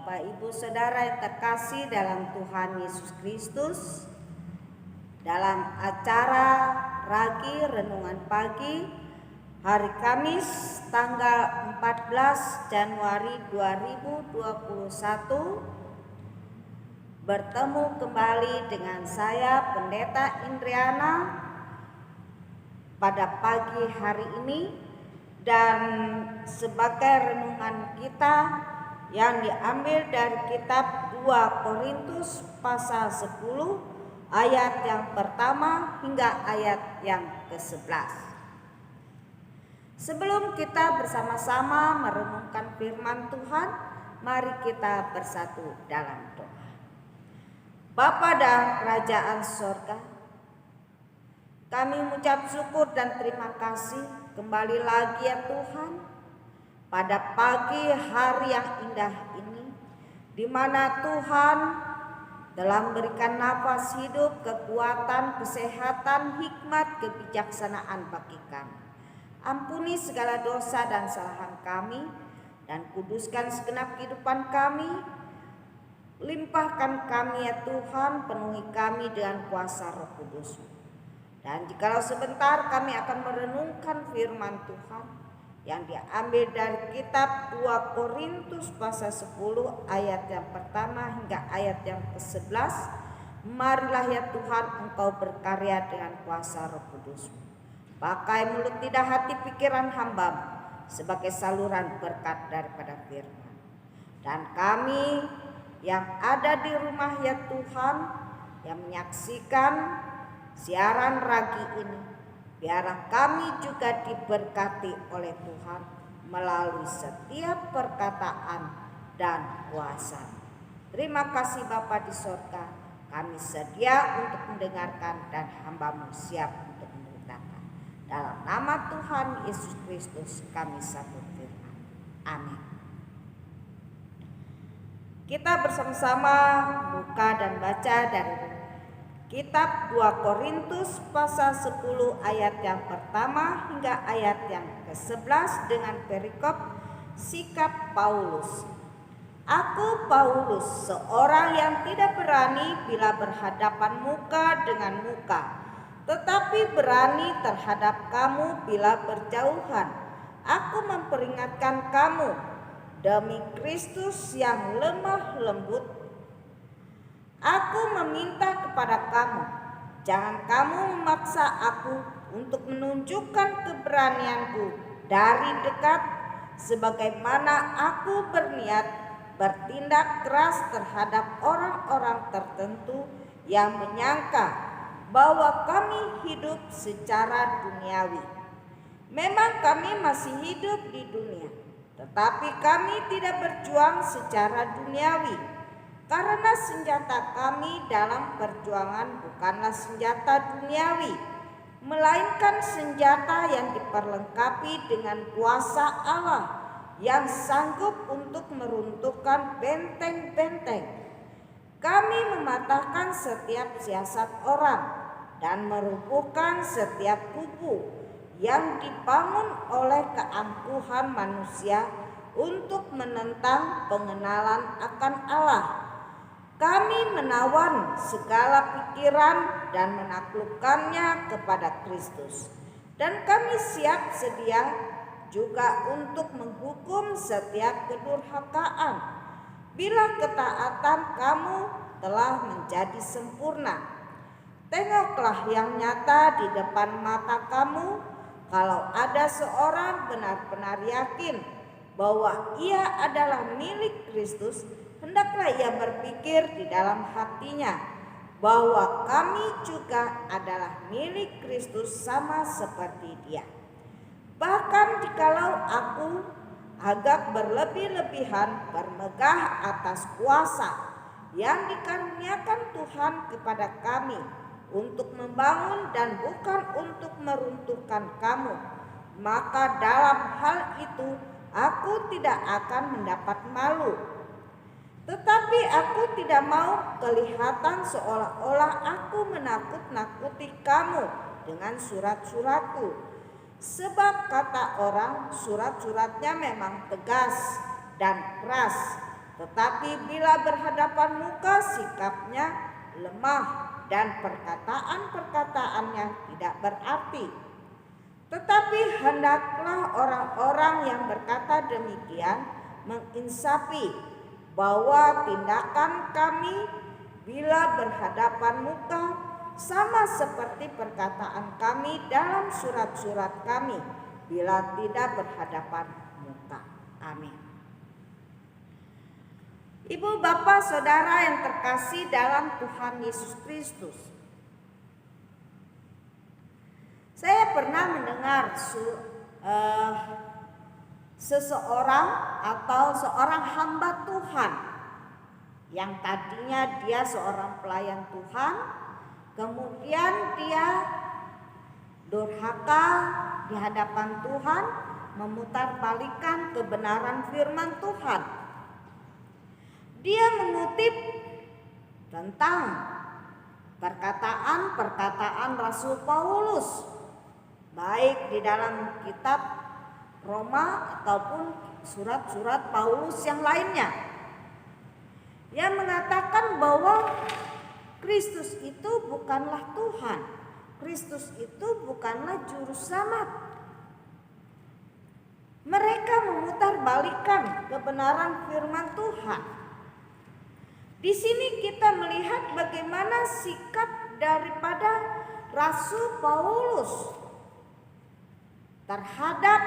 Bapak, Ibu, Saudara yang terkasih dalam Tuhan Yesus Kristus, dalam acara Ragi Renungan Pagi hari Kamis tanggal 14 Januari 2021, bertemu kembali dengan saya Pendeta Indriana pada pagi hari ini, dan sebagai renungan kita yang diambil dari kitab 2 Korintus pasal 10 ayat yang pertama hingga ayat yang ke-11. Sebelum kita bersama-sama merenungkan firman Tuhan, mari kita bersatu dalam doa. Bapa dan Kerajaan Sorga, kami mengucap syukur dan terima kasih kembali lagi ya Tuhan, pada pagi hari yang indah ini, di mana Tuhan telah memberikan nafas hidup, kekuatan, kesehatan, hikmat, kebijaksanaan bagi kami. Ampuni segala dosa dan kesalahan kami, dan kuduskan segenap kehidupan kami. Limpahkan kami ya Tuhan, penuhi kami dengan kuasa Roh Kudus. Dan jikalau sebentar kami akan merenungkan firman Tuhan yang diambil dari kitab 2 Korintus pasal 10 ayat yang pertama hingga ayat yang ke-11. Marilah ya Tuhan, Engkau berkarya dengan kuasa Roh Kudus. Pakai mulut, lidah, hati, pikiran hamba sebagai saluran berkat daripada firman. Dan kami yang ada di rumah ya Tuhan, yang menyaksikan siaran Ragi ini, biarlah kami juga diberkati oleh Tuhan melalui setiap perkataan dan kuasa. Terima kasih Bapa di surga, kami sedia untuk mendengarkan dan hamba-Mu siap untuk memberitakan. Dalam nama Tuhan Yesus Kristus kami sambut firman. Amin. Kita bersama-sama buka dan baca dari kitab 2 Korintus pasal 10 ayat yang pertama hingga ayat yang ke-11 dengan perikop sikap Paulus. Aku Paulus, seorang yang tidak berani bila berhadapan muka dengan muka, tetapi berani terhadap kamu bila berjauhan. Aku memperingatkan kamu demi Kristus yang lemah lembut. Aku meminta kepada kamu, jangan kamu memaksa aku untuk menunjukkan keberanianku dari dekat, sebagaimana aku berniat bertindak keras terhadap orang-orang tertentu yang menyangka bahwa kami hidup secara duniawi. Memang kami masih hidup di dunia, tetapi kami tidak berjuang secara duniawi. Karena senjata kami dalam perjuangan bukanlah senjata duniawi, melainkan senjata yang diperlengkapi dengan kuasa Allah yang sanggup untuk meruntuhkan benteng-benteng. Kami mematahkan setiap siasat orang dan merubuhkan setiap kubu yang dibangun oleh keangkuhan manusia untuk menentang pengenalan akan Allah. Kami menawan segala pikiran dan menaklukkannya kepada Kristus. Dan kami siap sedia juga untuk menghukum setiap kedurhakaan bila ketaatan kamu telah menjadi sempurna. Tengoklah yang nyata di depan mata kamu, kalau ada seorang benar-benar yakin bahwa ia adalah milik Kristus, hendaklah ia berpikir di dalam hatinya bahwa kami juga adalah milik Kristus sama seperti Dia. Bahkan jikalau aku agak berlebih-lebihan bermegah atas kuasa yang dikaruniakan Tuhan kepada kami untuk membangun dan bukan untuk meruntuhkan kamu, maka dalam hal itu aku tidak akan mendapat malu. Tetapi aku tidak mau kelihatan seolah-olah aku menakut-nakuti kamu dengan surat-suratku. Sebab kata orang, surat-suratnya memang tegas dan keras, Tetapi bila berhadapan muka sikapnya lemah dan perkataan-perkataannya tidak berarti. Tetapi hendaklah orang-orang yang berkata demikian menginsafi bahwa tindakan kami bila berhadapan muka sama seperti perkataan kami dalam surat-surat kami bila tidak berhadapan muka. Amin. Ibu, bapak, saudara yang terkasih dalam Tuhan Yesus Kristus, saya pernah mendengar seseorang atau seorang hamba Tuhan yang tadinya dia seorang pelayan Tuhan, kemudian dia durhaka di hadapan Tuhan, memutarbalikkan kebenaran firman Tuhan. Dia mengutip tentang perkataan-perkataan Rasul Paulus, baik di dalam kitab Roma ataupun surat-surat Paulus yang lainnya, yang mengatakan bahwa Kristus itu bukanlah Tuhan, Kristus itu bukanlah juru selamat. Mereka memutarbalikkan kebenaran firman Tuhan. Di sini kita melihat bagaimana sikap daripada Rasul Paulus terhadap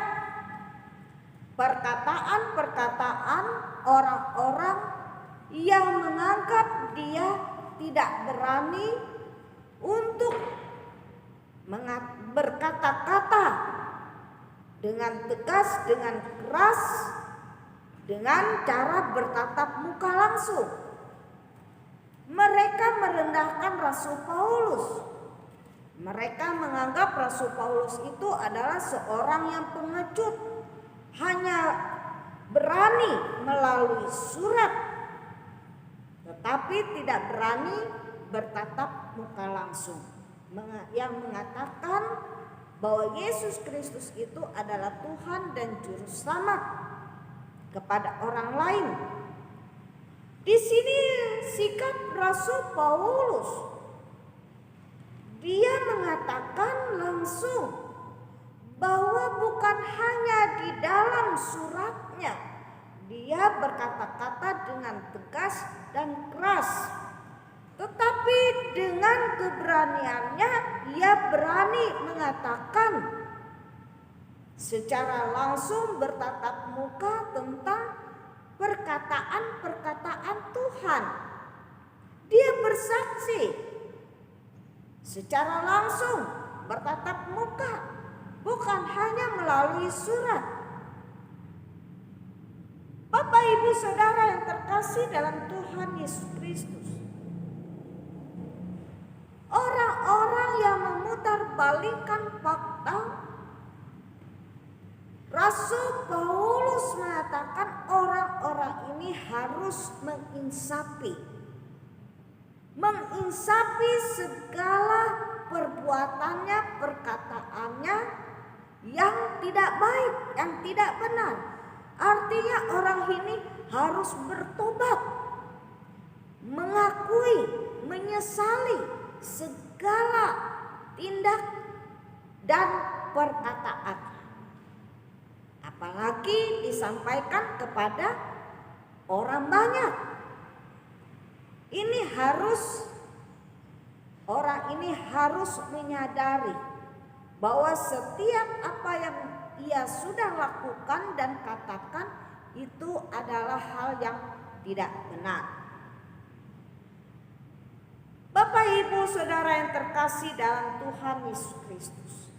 perkataan-perkataan orang-orang yang menganggap dia tidak berani untuk berkata-kata dengan tegas, dengan keras, dengan cara bertatap muka langsung. Mereka merendahkan Rasul Paulus. Mereka menganggap Rasul Paulus itu adalah seorang yang pengecut, hanya berani melalui surat, tetapi tidak berani bertatap muka langsung, yang mengatakan bahwa Yesus Kristus itu adalah Tuhan dan Juru Selamat kepada orang lain. Di sini sikap Rasul Paulus, dia mengatakan langsung bahwa bukan hanya di dalam suratnya dia berkata-kata dengan tegas dan keras, tetapi dengan keberaniannya ia berani mengatakan secara langsung, bertatap muka tentang perkataan-perkataan Tuhan. Dia bersaksi secara langsung, bertatap muka, bukan hanya melalui surat. Bapak, Ibu, Saudara yang terkasih dalam Tuhan Yesus Kristus, orang-orang yang memutarbalikkan fakta, Rasul Paulus mengatakan orang-orang ini harus menginsafi segala perbuatannya, perkataannya yang tidak baik, yang tidak benar. Artinya orang ini harus bertobat, mengakui, menyesali segala tindak dan perkataan. Apalagi disampaikan kepada orang banyak. Orang ini harus menyadari bahwa setiap apa yang ia sudah lakukan dan katakan itu adalah hal yang tidak benar. Bapak, Ibu, Saudara yang terkasih dalam Tuhan Yesus Kristus,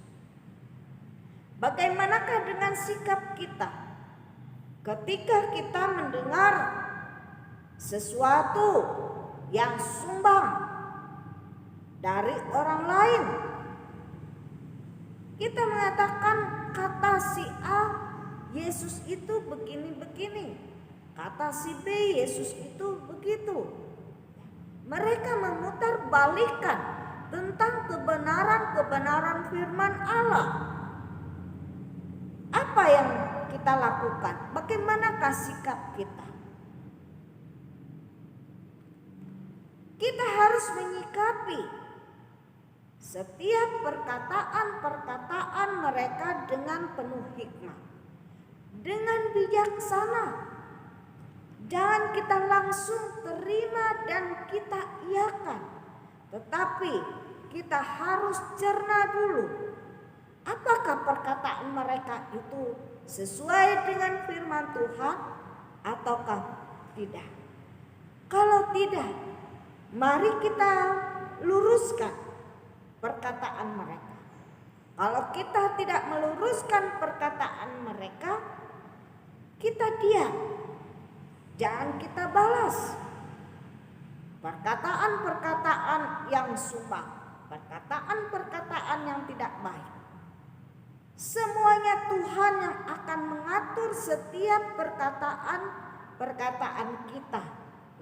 bagaimanakah dengan sikap kita ketika kita mendengar sesuatu yang sumbang dari orang lain? Kita mengatakan kata si A, Yesus itu begini-begini, kata si B, Yesus itu begitu. Mereka memutarbalikkan tentang kebenaran-kebenaran firman Allah. Apa yang kita lakukan? Bagaimanakah sikap kita? kita harus menyikapi setiap perkataan-perkataan mereka dengan penuh hikmat, dengan bijaksana. Jangan kita langsung terima dan kita iakan, tetapi kita harus cerna dulu. Apakah perkataan mereka itu sesuai dengan firman Tuhan ataukah tidak? Kalau tidak, mari kita luruskan perkataan mereka. Kalau kita tidak meluruskan perkataan mereka, kita diam. Jangan kita balas perkataan-perkataan yang sumpah, perkataan-perkataan yang tidak baik. Semuanya Tuhan yang akan mengatur setiap perkataan kita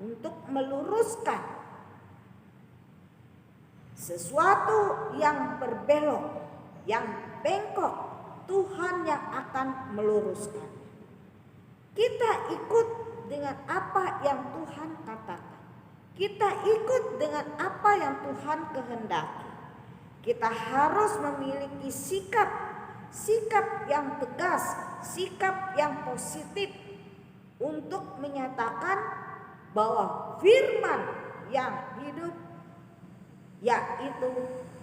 untuk meluruskan sesuatu yang berbelok, yang bengkok. Tuhan yang akan meluruskan. Kita ikut dengan apa yang Tuhan katakan. Kita ikut dengan apa yang Tuhan kehendaki. Kita harus memiliki sikap yang tegas, sikap yang positif untuk menyatakan bahwa firman yang hidup yaitu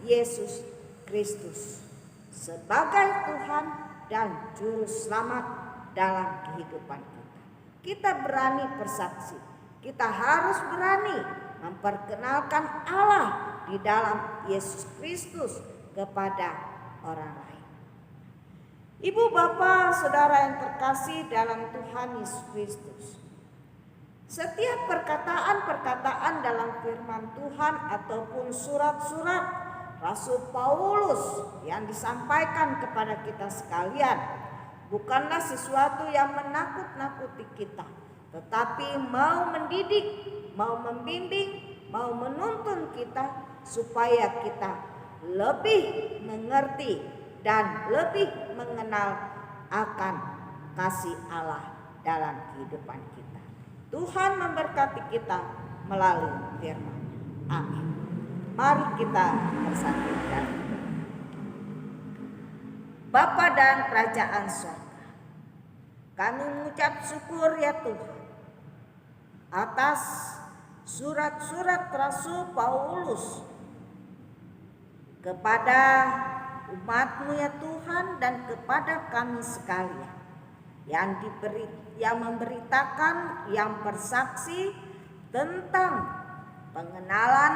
Yesus Kristus sebagai Tuhan dan Juru Selamat dalam kehidupan kita. Kita berani bersaksi. Kita harus berani memperkenalkan Allah di dalam Yesus Kristus kepada orang lain. Ibu, bapak, saudara yang terkasih dalam Tuhan Yesus Kristus, setiap perkataan-perkataan dalam firman Tuhan ataupun surat-surat Rasul Paulus yang disampaikan kepada kita sekalian bukanlah sesuatu yang menakut-nakuti kita, tetapi mau mendidik, mau membimbing, mau menuntun kita supaya kita lebih mengerti dan lebih mengenal akan kasih Allah dalam kehidupan kita. Tuhan memberkati kita melalui firman. Amin. Mari kita bersatu dalam Bapa dan Kerajaan Surga, kami mengucap syukur ya Tuhan atas surat-surat Rasul Paulus kepada umat-Mu ya Tuhan dan kepada kami sekalian yang memberitakan, yang bersaksi tentang pengenalan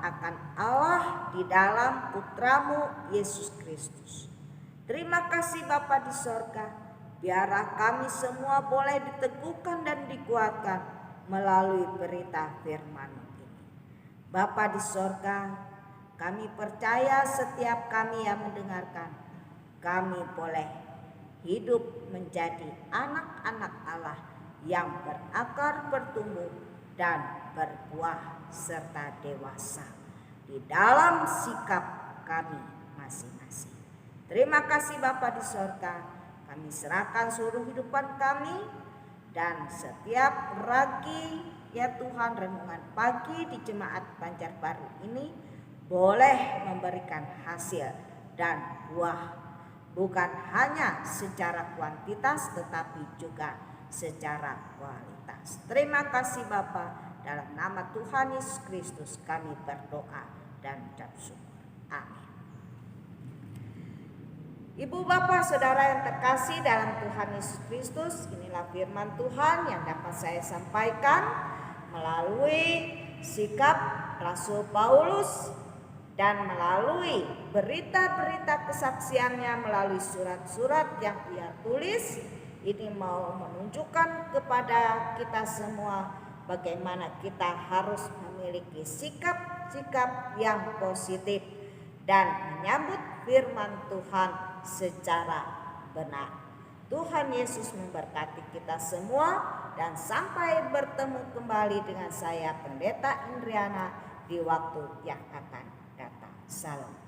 akan Allah di dalam Putra-Mu Yesus Kristus. Terima kasih Bapa di sorga, biarlah kami semua boleh diteguhkan dan dikuatkan melalui berita firman ini. Bapa di sorga, kami percaya setiap kami yang mendengarkan, kami boleh hidup menjadi anak-anak Allah yang berakar, bertumbuh, dan berbuah serta dewasa di dalam sikap kami masing-masing. Terima kasih Bapa di sorga, kami serahkan seluruh kehidupan kami dan setiap ragi ya Tuhan renungan pagi di Jemaat Banjarbaru ini boleh memberikan hasil dan buah, bukan hanya secara kuantitas tetapi juga secara kualitas. Terima kasih Bapa, dalam nama Tuhan Yesus Kristus kami berdoa dan ucap syukur. Amin. Ibu, bapak, saudara yang terkasih dalam Tuhan Yesus Kristus, inilah firman Tuhan yang dapat saya sampaikan melalui sikap Rasul Paulus dan melalui berita-berita kesaksiannya, melalui surat-surat yang ia tulis. Ini mau menunjukkan kepada kita semua bagaimana kita harus memiliki sikap-sikap yang positif dan menyambut firman Tuhan secara benar. Tuhan Yesus memberkati kita semua dan sampai bertemu kembali dengan saya Pendeta Indriana di waktu yang akan datang. Salam.